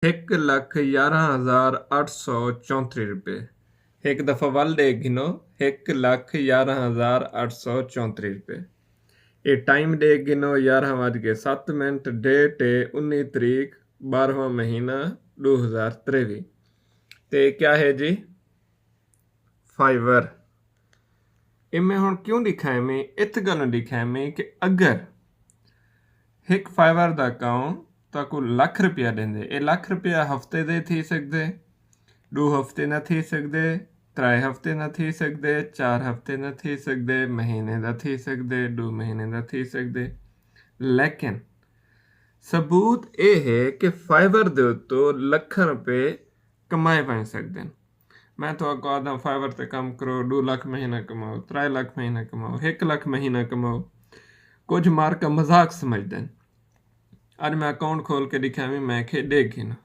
1,11,834 एक दफ़ा वल दे गिनो 1,11,834 ये टाइम दे गिनो 11:07 डेट है 19 तरीक 12वां महीना 2023 ते क्या है जी फाइवर इमें हुण क्यों लिखा है मैं इत गल लिखा है मैं कि अगर एक फाइवर दा अकाउंट ਤਾਂ ਕੋ ਲੱਖ ਰੁਪਇਆ ਦਿੰਦੇ ਇਹ ਲੱਖ ਰੁਪਇਆ ਹਫਤੇ ਦੇ ਥੀ ਸਕਦੇ 2 ਹਫਤੇ ਨਾ ਥੀ ਸਕਦੇ 3 ਹਫਤੇ ਨਾ ਥੀ ਸਕਦੇ 4 ਹਫਤੇ ਨਾ ਥੀ ਸਕਦੇ ਮਹੀਨੇ ਦਾ ਥੀ ਸਕਦੇ 2 ਮਹੀਨੇ ਦਾ ਥੀ ਸਕਦੇ ਲੇਕਿਨ ਸਬੂਤ ਇਹ ਹੈ ਕਿ ਫਾਈਵਰ ਦੇ ਉੱਤੋਂ ਲੱਖਾਂ ਰੁਪਏ ਕਮਾਏ ਬਣ ਸਕਦੇ ਨੇ मैं तो आपको आदा फाइवर पे काम करो 2 लाख महीना कमाओ 3 लाख महीना कमाओ 1 लाख महीना कमाओ कुछ मार का मजाक समझते हैं आज मैं अकाउंट खोल के दिखा मैं खेडे गिना